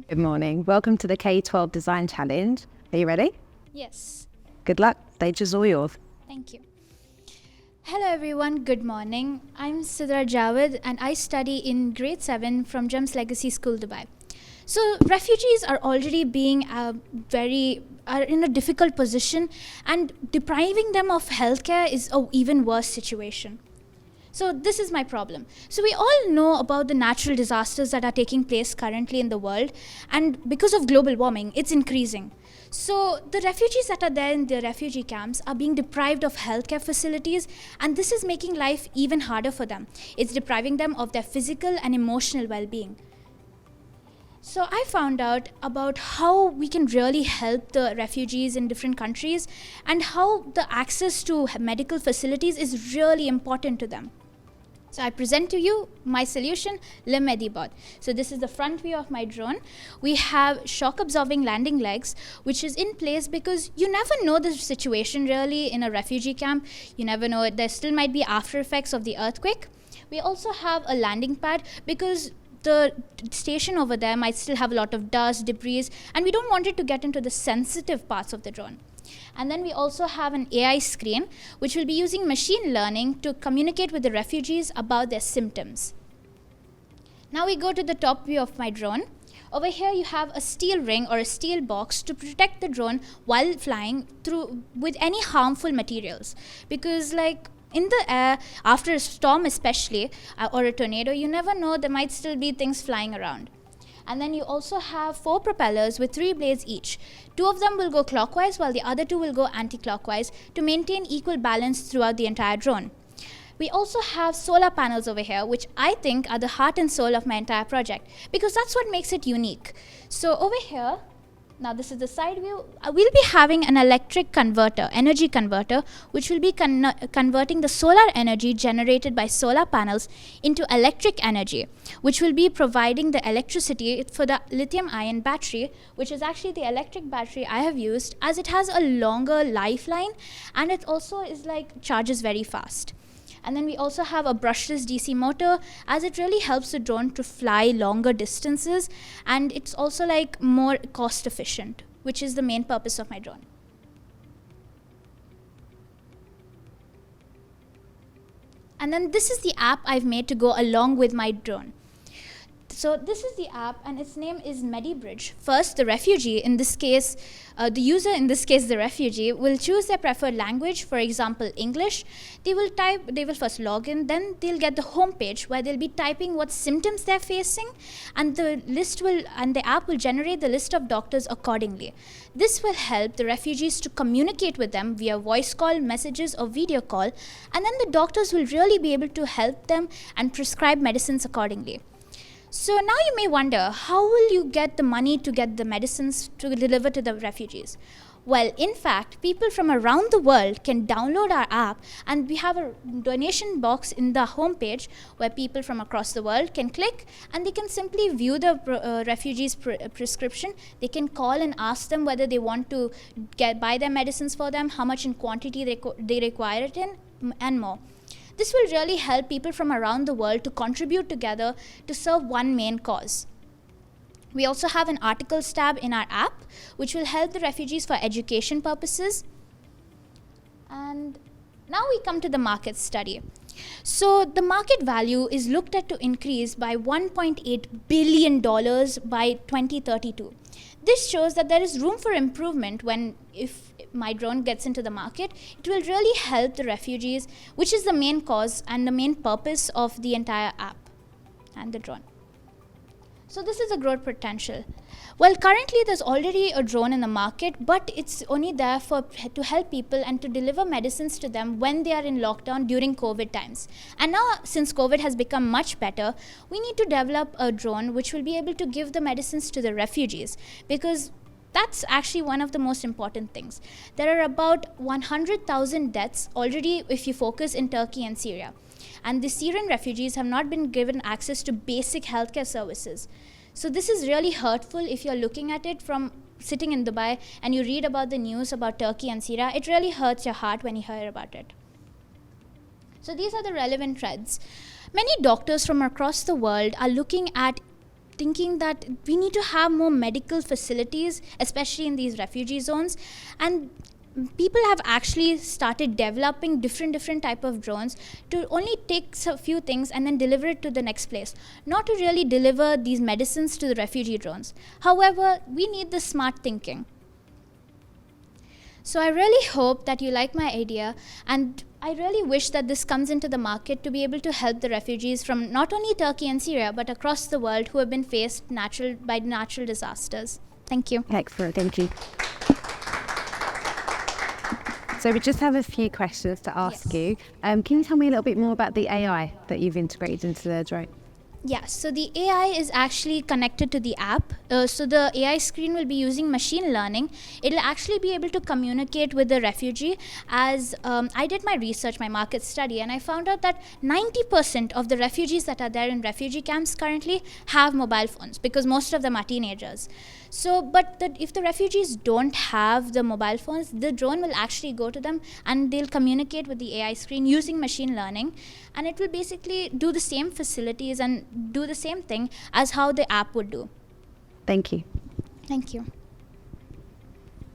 Good morning. Welcome to the K12 Design Challenge. Are you ready? Yes. Good luck. Stage is all yours. Thank you. Hello everyone, good morning. I'm Sidrah Javed and I study in grade 7 from GEMS Legacy School, Dubai. So refugees are already being are in a difficult position, and depriving them of healthcare is an even worse situation. So this is my problem. So we all know about the natural disasters that are taking place currently in the world, and because of global warming, it's increasing. So the refugees that are there in the refugee camps are being deprived of healthcare facilities, and this is making life even harder for them. It's depriving them of their physical and emotional well-being. So I found out about how we can really help the refugees in different countries and how the access to medical facilities is really important to them. So I present to you my solution, Le Medibot. So this is the front view of my drone. We have shock absorbing landing legs, which is in place because you never know the situation really in a refugee camp. You never know, there still might be after effects of the earthquake. We also have a landing pad because the station over there might still have a lot of dust, debris, and we don't want it to get into the sensitive parts of the drone. And then we also have an AI screen, which will be using machine learning to communicate with the refugees about their symptoms. Now we go to the top view of my drone. Over here you have a steel ring or a steel box to protect the drone while flying through with any harmful materials. Because like in the air, after a storm especially, or a tornado, you never know, there might still be things flying around. And then you also have 4 propellers with 3 blades each. 2 of them will go clockwise while the other 2 will go anti-clockwise to maintain equal balance throughout the entire drone. We also have solar panels over here, which I think are the heart and soul of my entire project, because that's what makes it unique. So over here, now this is the side view, we'll be having an electric converter, energy converter, which will be converting the solar energy generated by solar panels into electric energy, which will be providing the electricity for the lithium ion battery, which is actually the electric battery I have used, as it has a longer lifeline and it also is like charges very fast. And then we also have a brushless DC motor, as it really helps the drone to fly longer distances, and it's also like more cost efficient, which is the main purpose of my drone. And then this is the app I've made to go along with my drone. So this is the app and its name is MediBridge. First, the refugee, in this case, the user, in this case the refugee, will choose their preferred language, for example English. They will first log in, then they'll get the home page where they'll be typing what symptoms they're facing, and the app will generate the list of doctors accordingly. This will help the refugees to communicate with them via voice call, messages or video call, and then the doctors will really be able to help them and prescribe medicines accordingly. So now you may wonder, how will you get the money to get the medicines to deliver to the refugees? Well, in fact, people from around the world can download our app, and we have a donation box in the homepage where people from across the world can click and they can simply view the refugees' prescription. They can call and ask them whether they want to buy their medicines for them, how much in quantity they require it in, and more. This will really help people from around the world to contribute together to serve one main cause. We also have an articles tab in our app, which will help the refugees for education purposes. And now we come to the market study. So the market value is looked at to increase by $1.8 billion by 2032. This shows that there is room for improvement if my drone gets into the market. It will really help the refugees, which is the main cause and the main purpose of the entire app and the drone. So this is the growth potential. Well, currently there's already a drone in the market, but it's only there to help people and to deliver medicines to them when they are in lockdown during COVID times. And now, since COVID has become much better, we need to develop a drone which will be able to give the medicines to the refugees, because that's actually one of the most important things. There are about 100,000 deaths already if you focus in Turkey and Syria. And the Syrian refugees have not been given access to basic healthcare services. So this is really hurtful if you're looking at it from sitting in Dubai and you read about the news about Turkey and Syria. It really hurts your heart when you hear about it. So these are the relevant trends. Many doctors from across the world are looking at thinking that we need to have more medical facilities, especially in these refugee zones. And people have actually started developing different type of drones to only take a few things and then deliver it to the next place, not to really deliver these medicines to the refugee drones. However, we need the smart thinking. So I really hope that you like my idea, and I really wish that this comes into the market to be able to help the refugees from not only Turkey and Syria but across the world who have been faced by natural disasters. Thank you. Excellent, thank you. So we just have a few questions to ask you. Can you tell me a little bit more about the AI that you've integrated into the drone? Yeah, so the AI is actually connected to the app. So the AI screen will be using machine learning. It'll actually be able to communicate with the refugee. As I did my research, my market study, and I found out that 90% of the refugees that are there in refugee camps currently have mobile phones, because most of them are teenagers. So, but if the refugees don't have the mobile phones, the drone will actually go to them and they'll communicate with the AI screen using machine learning, and it will basically do the same facilities and do the same thing as how the app would do. Thank you. Thank you.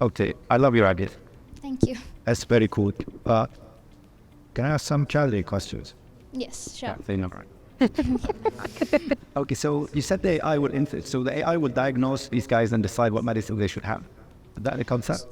Okay, I love your idea. Thank you. That's very cool. Can I ask some challenging questions? Yes, sure. They know, right? Okay, so you said the AI would so the AI would diagnose these guys and decide what medicine they should have. Is that the concept?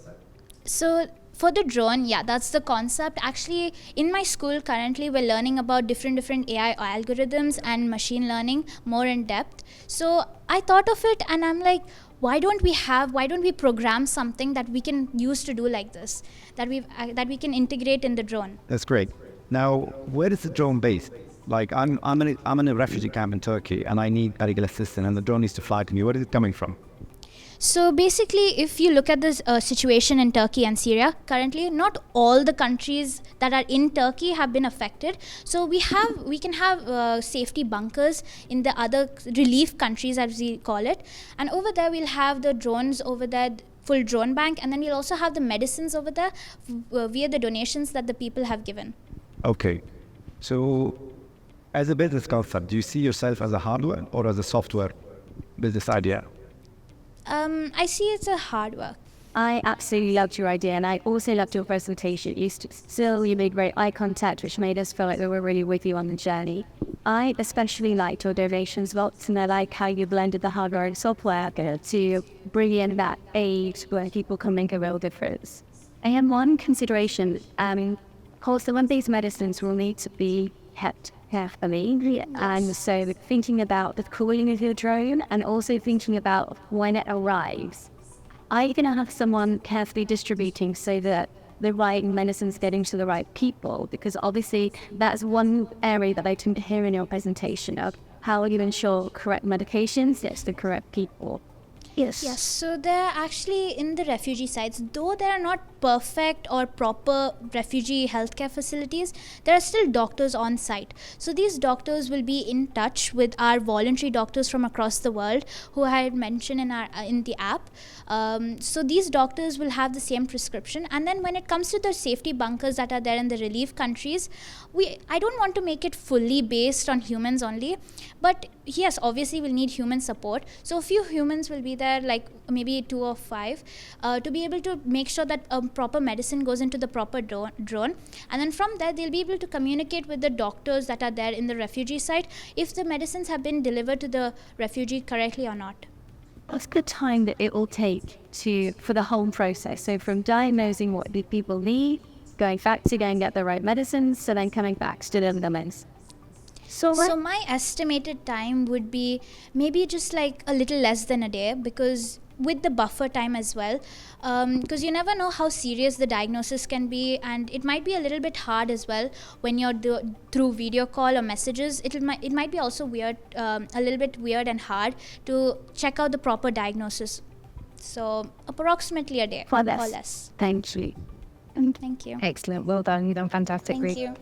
So for the drone, yeah, that's the concept. Actually, in my school currently, we're learning about different AI algorithms and machine learning more in depth. So I thought of it and I'm like, why don't we program something that we can use to do like this, that we can integrate in the drone? That's great. Now, where is the drone based? Like, I'm in a refugee camp in Turkey and I need medical assistance and the drone needs to fly to me. Where is it coming from? So basically, if you look at this situation in Turkey and Syria, currently not all the countries that are in Turkey have been affected. So we can have safety bunkers in the other relief countries, as we call it, and over there we'll have the drones over there, full drone bank, and then we'll also have the medicines over there via the donations that the people have given. Okay, so as a business concept, do you see yourself as a hardware or as a software business idea? I see it's a hard work. I absolutely loved your idea, and I also loved your presentation. You made great eye contact, which made us feel like we were really with you on the journey. I especially liked your donations box, and I like how you blended the hardware and software to bring in that aid where people can make a real difference. I have one consideration. Of course, some of these medicines will need to be kept carefully, and so thinking about the cooling of your drone and also thinking about when it arrives. Are you going to have someone carefully distributing so that the right medicine's getting to the right people? Because obviously that's one area that I tend to hear in your presentation of how you ensure correct medications gets to the correct people. Yes, so they're actually in the refugee sites, though they're not perfect or proper refugee healthcare facilities, there are still doctors on site. So these doctors will be in touch with our voluntary doctors from across the world who I had mentioned in the app. So these doctors will have the same prescription, and then when it comes to the safety bunkers that are there in the relief countries, I don't want to make it fully based on humans only, but yes, obviously we'll need human support. So a few humans will be there, like maybe 2 or 5, to be able to make sure that proper medicine goes into the proper drone, and then from there they'll be able to communicate with the doctors that are there in the refugee site if the medicines have been delivered to the refugee correctly or not. What's the time that it will take for the whole process? So from diagnosing what the people need, going back to go and get the right medicines, so then coming back to deliver the medicine. So my estimated time would be maybe just like a little less than a day, because with the buffer time as well, because you never know how serious the diagnosis can be, and it might be a little bit hard as well when you're through video call or messages. It might be also weird, a little bit weird and hard to check out the proper diagnosis. So approximately a day or less. Thank you. Thank you. Excellent. Well done. You've done fantastic. Thank you.